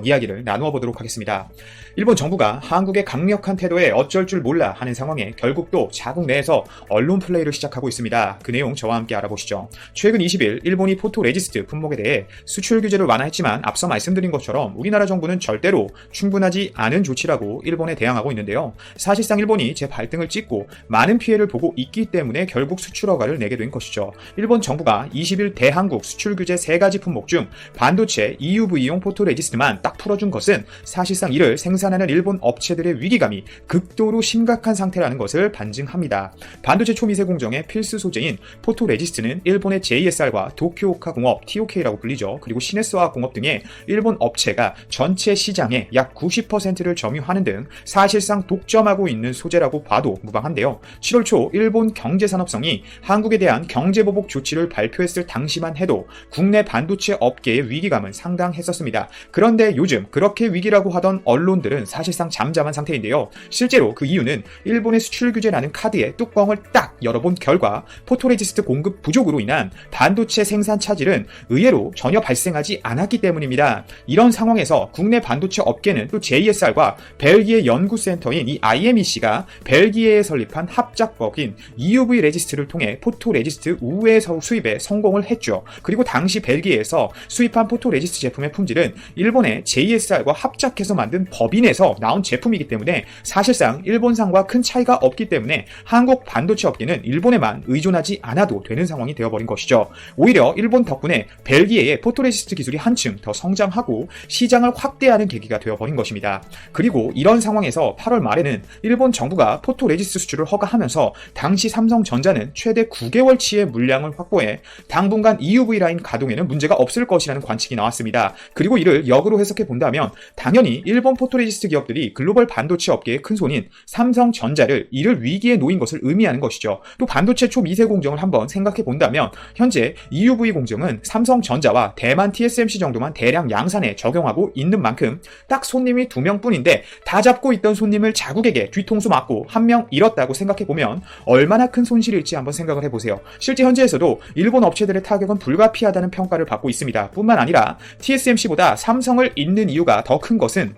이야기를 나누어 보도록 하겠습니다. 일본 정부가 한국의 강력한 태도에 어쩔 줄 몰라 하는 상황에 결국 또 자국 내에서 언론 플레이를 시작하고 있습니다. 그 내용 저와 함께 알아보시죠. 최근 20일 일본이 포토레지스트 품목에 대해 수출 규제를 완화했지만 앞서 말씀드린 것처럼 우리나라 정부는 절대로 충분하지 않은 조치라고 일본에 대항하고 있는데요. 사실상 일본이 제 발등을 찍고 많은 피해를 보고 있기 때문에 결국 수출 허가를 내게 된 것이죠. 일본 정부가 20일 대한국 수출 규제 3가지 품목 중 반도체 EUV용 포토레지스트만 딱 풀어준 것은 사실상 이를 생산하는 일본 업체들의 위기감이 극도로 심각한 상태라는 것을 반증합니다. 반도체 초미세 공정의 필수 소재인 포토레지스트는 일본의 JSR과 도쿄오카 공업 TOK라고 불리죠. 그리고 시네스화학 공업 등의 일본 업체가 전체 시장의 약 90%를 점유하는 등 사실상 독점하고 있는 소재라고 봐도 무방한데요. 7월 초 일본 경제산업성이 한국에 대한 경제보복 조치를 발표했을 당시만 해도 국내 반도체 업계의 위기감은 상당했었습니다. 그런데 요즘 그렇게 위기라고 하던 언론들은 사실상 잠잠한 상태인데요. 실제로 그 이유는 일본의 수출 규제라는 카드의 뚜껑을 딱 열어본 결과 포토레지스트 공급 부족으로 인한 반도체 생산 차질은 의외로 전혀 발생하지 않았기 때문입니다. 이런 상황에서 국내 반도체 업계는 또 JSR과 벨기에 연구센터인 이 IMEC가 벨기에에 설립한 합작법인 EUV 레지스트를 통해 포토레지스트 우회 수입에 성공을 했죠. 그리고 당시 벨기에에서 수입한 포토레지스트 제품의 품질은 일본의 JSR과 합작해서 만든 법인에서 나온 제품이기 때문에 사실상 일본산과 큰 차이가 없기 때문에 한국 반도체 업계는 일본에만 의존하지 않아도 되는 상황이 되어버린 것이죠. 오히려 일본 덕분에 벨기에의 포토레지스트 기술이 한층 더 성장하고 시장을 확대하는 계기가 되어버린 것입니다. 그리고 이런 상황에서 8월 말에는 일본 정부가 포토레지스트 수출을 허가하면서 당시 삼성전자는 최대 9개월치의 물량을 확보해 당분간 EUV 라인 가동에는 문제가 없을 것이라는 관측이 나왔습니다. 그리고 이를 역으로 해석해 본다면 당연히 일본 포토레지스트 기업들이 글로벌 반도체 업계의 큰손인 삼성전자를 이를 위기에 놓인 것을 의미하는 것이죠. 또 반도체 초미세 공정을 한번 생각해 본다면 현재 EUV 공정은 삼성전자와 대만 TSMC 정도만 대량 양산에 적용하고 있는 만큼 딱 손님이 2명뿐인데 다 잡고 있던 손님을 자국에게 뒤통수 맞고 1명 잃었다고 생각해 보면 얼마나 큰 손실일지 한번 생각을 해보세요. 실제 현재에서도 일본 업체들의 타격은 불가피하다는 평가를 받고 있습니다. 뿐만 아니라 TSMC보다 삼성을 잇는 이유가 더 큰 것은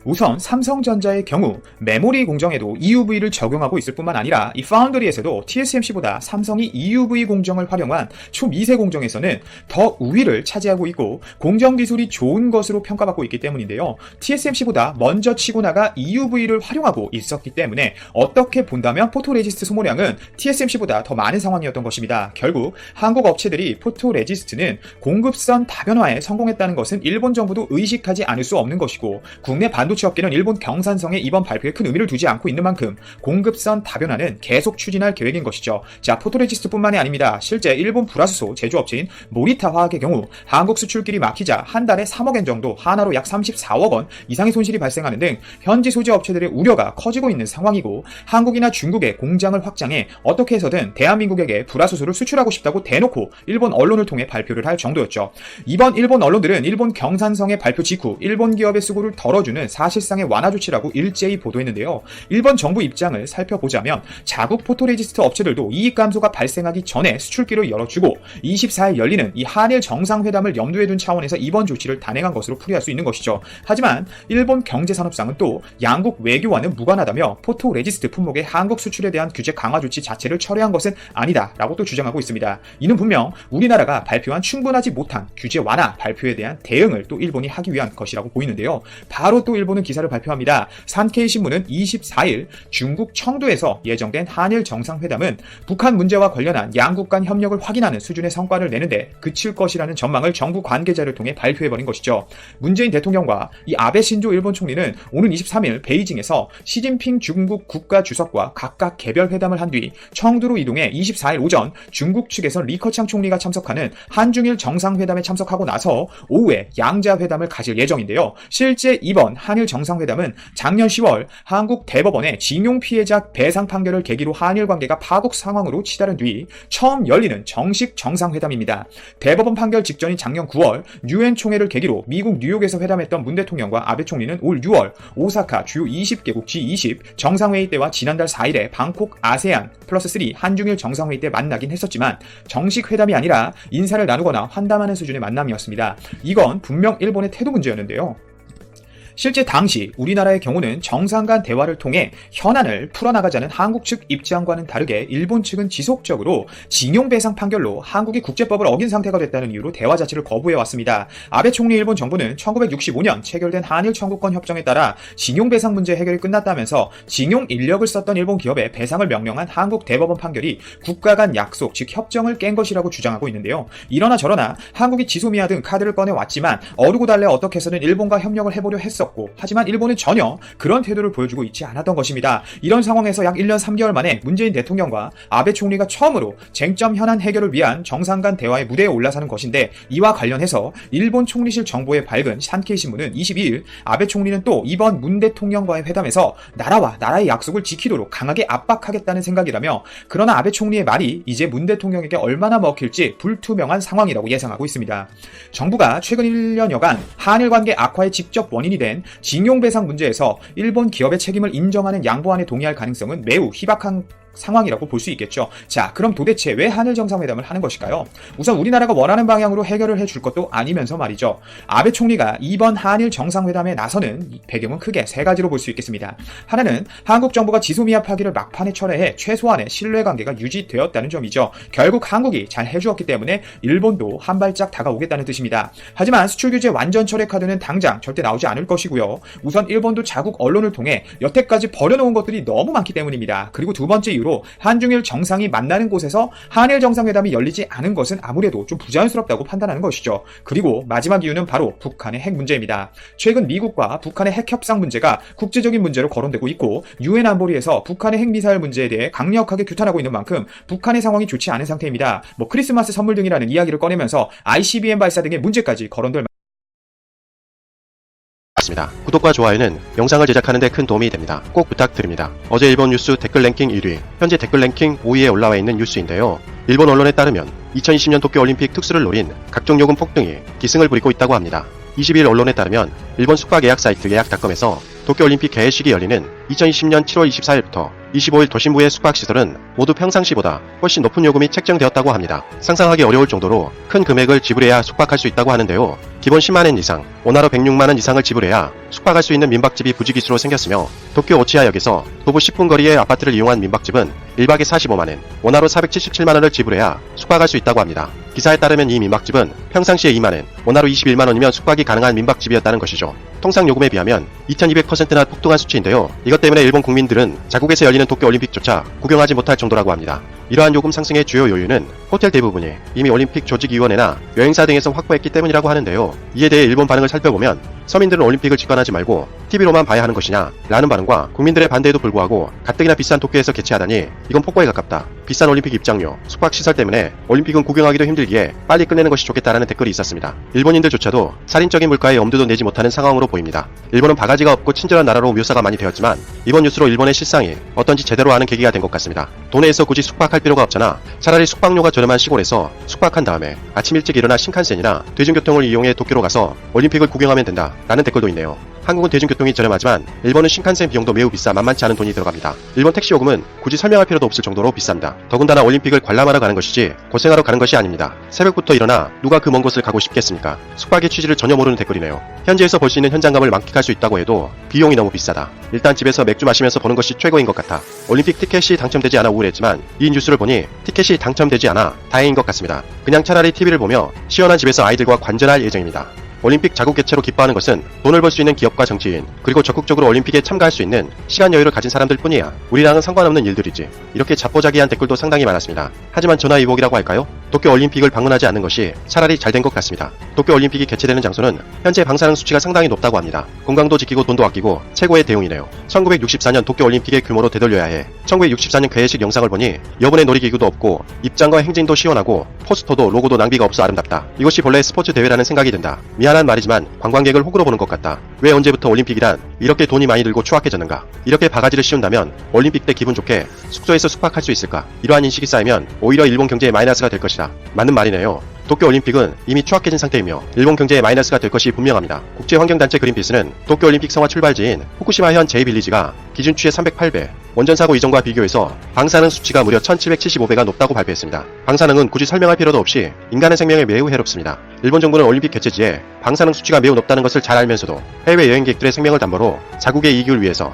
우선 삼성전자의 경우 메모리 공정에도 EUV를 적용하고 있을 뿐만 아니라 이 파운드리에서도 TSMC보다 삼성이 EUV 공정을 활용한 초미세 공정에서는 더 우위를 차지하고 있고 공정 기술이 좋은 것으로 평가받고 있기 때문인데요. TSMC보다 먼저 치고 나가 EUV를 활용하고 있었기 때문에 어떻게 본다면 포토레지스트 소모량은 TSMC보다 더 많은 상황이었던 것입니다. 결국 한국 업체들이 포토레지스트는 공급선 다변화에 성공했다는 것은 일본 정부도 의식하지 않을 수 없는 것이고 국내 반도체 업계는 일본 경산성의 이번 발표에 큰 의미를 두지 않고 있는 만큼 공급선 다변화는 계속 추진할 계획인 것이죠. 자, 포토레지스트뿐만이 아닙니다. 실제 일본 불화수소 제조업체인 모리타 화학의 경우 한국 수출길이 막히자 한 달에 3억엔 정도, 하나로 약 34억 원 이상의 손실이 발생하는 등 현지 소재 업체들의 우려가 커지고 있는 상황이고 한국이나 중국의 공장을 확장해 어떻게 해서든 대한민국에게 불화수소를 수출하고 싶다고 대놓고 일본 언론을 통해 발표를 할 정도였죠. 이번 일본 언론들은 일본 경산성의 발표 직후 일본 기업의 수고를 덜어주는 사실상의 완화 조치라고 일제히 보도했는데요. 일본 정부 입장을 살펴보자면 자국 포토레지스트 업체들도 이익 감소가 발생하기 전에 수출기를 열어주고 24일 열리는 이 한일 정상회담을 염두에 둔 차원에서 이번 조치를 단행한 것으로 풀이할 수 있는 것이죠. 하지만 일본 경제산업상은 또 양국 외교와는 무관하다며 포토레지스트 품목의 한국 수출에 대한 규제 강화 조치 자체를 철회한 것은 아니다라고 또 주장하고 있습니다. 이는 분명 우리나라가 발표한 충분하지 못한 규제 완화 발표에 대한 대응을 또 일본이 하기 위한 것이라고 보이는데요. 바로 또 일본은 기사를 발표합니다. 산케이신문은 24일 중국 청도에서 예정된 한일 정상회담은 북한 문제와 관련한 양국 간 협력을 확인하는 수준의 성과를 내는데 그칠 것이라는 전망을 정부 관계자를 통해 발표해버린 것이죠. 문재인 대통령과 이 아베 신조 일본 총리는 오는 23일 베이징에서 시진핑 중국 국가주석과 각각 개별 회담을 한 뒤 청두로 이동해 24일 오전 중국 측에서 리커창 총리가 참석하는 한중일 정상회담에 참석하고 나서 오후에 양자 회담을 가질 예정인데요. 실제 이번 한일 한일 정상회담은 작년 10월 한국 대법원의 징용 피해자 배상 판결을 계기로 한일 관계가 파국 상황으로 치달은 뒤 처음 열리는 정식 정상회담입니다. 대법원 판결 직전인 작년 9월 유엔 총회를 계기로 미국 뉴욕에서 회담했던 문 대통령과 아베 총리는 올 6월 오사카 주요 20개국 G20 정상회의 때와 지난달 4일에 방콕 아세안 플러스 3 한중일 정상회의 때 만나긴 했었지만 정식 회담이 아니라 인사를 나누거나 환담하는 수준의 만남이었습니다. 이건 분명 일본의 태도 문제였는데요. 실제 당시 우리나라의 경우는 정상 간 대화를 통해 현안을 풀어나가자는 한국 측 입장과는 다르게 일본 측은 지속적으로 징용배상 판결로 한국이 국제법을 어긴 상태가 됐다는 이유로 대화 자체를 거부해왔습니다. 아베 총리 일본 정부는 1965년 체결된 한일 청구권 협정에 따라 징용배상 문제 해결이 끝났다면서 징용 인력을 썼던 일본 기업에 배상을 명령한 한국 대법원 판결이 국가 간 약속, 즉 협정을 깬 것이라고 주장하고 있는데요. 이러나 저러나 한국이 지소미아 등 카드를 꺼내왔지만 어르고 달래 어떻게 해서는 일본과 협력을 해보려 했었고, 하지만 일본은 전혀 그런 태도를 보여주고 있지 않았던 것입니다. 이런 상황에서 약 1년 3개월 만에 문재인 대통령과 아베 총리가 처음으로 쟁점 현안 해결을 위한 정상 간 대화의 무대에 올라서는 것인데, 이와 관련해서 일본 총리실 정보에 밝은 산케이 신문은 22일 아베 총리는 또 이번 문 대통령과의 회담에서 나라와 나라의 약속을 지키도록 강하게 압박하겠다는 생각이라며, 그러나 아베 총리의 말이 이제 문 대통령에게 얼마나 먹힐지 불투명한 상황이라고 예상하고 있습니다. 정부가 최근 1년여간 한일 관계 악화의 직접 원인이 된 징용배상 문제에서 일본 기업의 책임을 인정하는 양보안에 동의할 가능성은 매우 희박한 상황이라고 볼 수 있겠죠. 자, 그럼 도대체 왜 한일 정상회담을 하는 것일까요? 우선 우리나라가 원하는 방향으로 해결을 해줄 것도 아니면서 말이죠. 아베 총리가 이번 한일 정상회담에 나서는 배경은 크게 세 가지로 볼 수 있겠습니다. 하나는 한국 정부가 지소미아 파기를 막판에 철회해 최소한의 신뢰관계가 유지되었다는 점이죠. 결국 한국이 잘 해주었기 때문에 일본도 한 발짝 다가오겠다는 뜻입니다. 하지만 수출 규제 완전 철회 카드는 당장 절대 나오지 않을 것이고요. 우선 일본도 자국 언론을 통해 여태까지 버려놓은 것들이 너무 많기 때문입니다. 그리고 두 번째 이유로 한중일 정상이 만나는 곳에서 한일 정상회담이 열리지 않은 것은 아무래도 좀 부자연스럽다고 판단하는 것이죠. 그리고 마지막 이유는 바로 북한의 핵 문제입니다. 최근 미국과 북한의 핵 협상 문제가 국제적인 문제로 거론되고 있고, 유엔 안보리에서 북한의 핵미사일 문제에 대해 강력하게 규탄하고 있는 만큼 북한의 상황이 좋지 않은 상태입니다. 크리스마스 선물 등이라는 이야기를 꺼내면서 ICBM 발사 등의 문제까지 거론될 맞습니다. 구독과 좋아요는 영상을 제작하는 데 큰 도움이 됩니다. 꼭 부탁드립니다. 어제 일본 뉴스 댓글 랭킹 1위, 현재 댓글 랭킹 5위에 올라와 있는 뉴스인데요. 일본 언론에 따르면 2020년 도쿄올림픽 특수를 노린 각종 요금 폭등이 기승을 부리고 있다고 합니다. 22일 언론에 따르면 일본 숙박 예약 사이트 예약닷컴에서 도쿄올림픽 개회식이 열리는 2020년 7월 24일부터 25일 도심부의 숙박시설은 모두 평상시보다 훨씬 높은 요금이 책정되었다고 합니다. 상상하기 어려울 정도로 큰 금액을 지불해야 숙박할 수 있다고 하는데요. 기본 10만엔 이상, 원화로 106만원 이상을 지불해야 숙박할 수 있는 민박집이 부지기수로 생겼으며, 도쿄 오치하역에서 도보 10분 거리의 아파트를 이용한 민박집은 1박에 45만엔, 원화로 477만원을 지불해야 숙박할 수 있다고 합니다. 기사에 따르면 이 민박집은 평상시에 2만엔, 원화로 21만원이면 숙박이 가능한 민박집이었다는 것이죠. 통상 요금에 비하면 2200%나 폭등한 수치인데요. 이것 때문에 일본 국민들은 자국에서 열리는 도쿄올림픽조차 구경하지 못할 정도라고 합니다. 이러한 요금 상승의 주요 요인은 호텔 대부분이 이미 올림픽 조직위원회나 여행사 등에서 확보했기 때문이라고 하는데요. 이에 대해 일본 반응을 살펴보면 서민들은 올림픽을 직관하지 말고 TV로만 봐야 하는 것이냐 라는 반응과 국민들의 반대에도 불구하고 가뜩이나 비싼 도쿄에서 개최하다니 이건 폭거에 가깝다. 비싼 올림픽 입장료, 숙박시설 때문에 올림픽은 구경하기도 힘들기에 빨리 끝내는 것이 좋겠다라는 댓글이 있었습니다. 일본인들조차도 살인적인 물가에 엄두도 내지 못하는 상황으로 보입니다. 일본은 바가지가 없고 친절한 나라로 묘사가 많이 되었지만 이번 뉴스로 일본의 실상이 어떤지 제대로 아는 계기가 된 것 같습니다. 도내에서 굳이 숙박할 필요가 없잖아. 차라리 숙박료가 저렴한 시골에서 숙박한 다음에 아침 일찍 일어나 신칸센이나 대중교통을 이용해 도쿄로 가서 올림픽을 구경하면 된다 라는 댓글도 있네요. 한국은 대중교통이 저렴하지만 일본은 신칸센 비용도 매우 비싸 만만치 않은 돈이 들어갑니다. 일본 택시 요금은 굳이 설명할 필요도 없을 정도로 비쌉니다. 더군다나 올림픽을 관람하러 가는 것이지 고생하러 가는 것이 아닙니다. 새벽부터 일어나 누가 그 먼 곳을 가고 싶겠습니까? 숙박의 취지를 전혀 모르는 댓글이네요. 현지에서 볼 수 있는 현장감을 만끽할 수 있다고 해도 비용이 너무 비싸다. 일단 집에서 맥주 마시면서 보는 것이 최고인 것 같아. 올림픽 티켓이 당첨되지 않아 우울했지만 이 뉴스를 보니 티켓이 당첨되지 않아 다행인 것 같습니다. 그냥 차라리 TV를 보며 시원한 집에서 아이들과 관전할 예정입니다. 올림픽 자국 개최로 기뻐하는 것은 돈을 벌 수 있는 기업과 정치인, 그리고 적극적으로 올림픽에 참가할 수 있는 시간 여유를 가진 사람들 뿐이야. 우리랑은 상관없는 일들이지. 이렇게 자포자기한 댓글도 상당히 많았습니다. 하지만 전화위복이라고 할까요? 도쿄 올림픽을 방문하지 않는 것이 차라리 잘 된 것 같습니다. 도쿄 올림픽이 개최되는 장소는 현재 방사능 수치가 상당히 높다고 합니다. 건강도 지키고 돈도 아끼고 최고의 대응이네요. 1964년 도쿄 올림픽의 규모로 되돌려야 해. 1964년 개회식 영상을 보니 여분의 놀이기구도 없고 입장과 행진도 시원하고 포스터도 로고도 낭비가 없어 아름답다. 이것이 본래 스포츠 대회라는 생각이 든다. 미안 미안한 말이지만 관광객을 호구로 보는 것 같다. 왜 언제부터 올림픽이란 이렇게 돈이 많이 들고 추악해졌는가? 이렇게 바가지를 씌운다면 올림픽 때 기분 좋게 숙소에서 숙박할 수 있을까? 이러한 인식이 쌓이면 오히려 일본 경제에 마이너스가 될 것이다. 맞는 말이네요. 도쿄올림픽은 이미 추악해진 상태이며 일본 경제에 마이너스가 될 것이 분명합니다. 국제환경단체 그린피스는 도쿄올림픽 성화 출발지인 후쿠시마현 제2빌리지가 기준치의 308배, 원전사고 이전과 비교해서 방사능 수치가 무려 1775배가 높다고 발표했습니다. 방사능은 굳이 설명할 필요도 없이 인간의 생명에 매우 해롭습니다. 일본 정부는 올림픽 개최지에 방사능 수치가 매우 높다는 것을 잘 알면서도 해외 여행객들의 생명을 담보로 자국의 이익을 위해서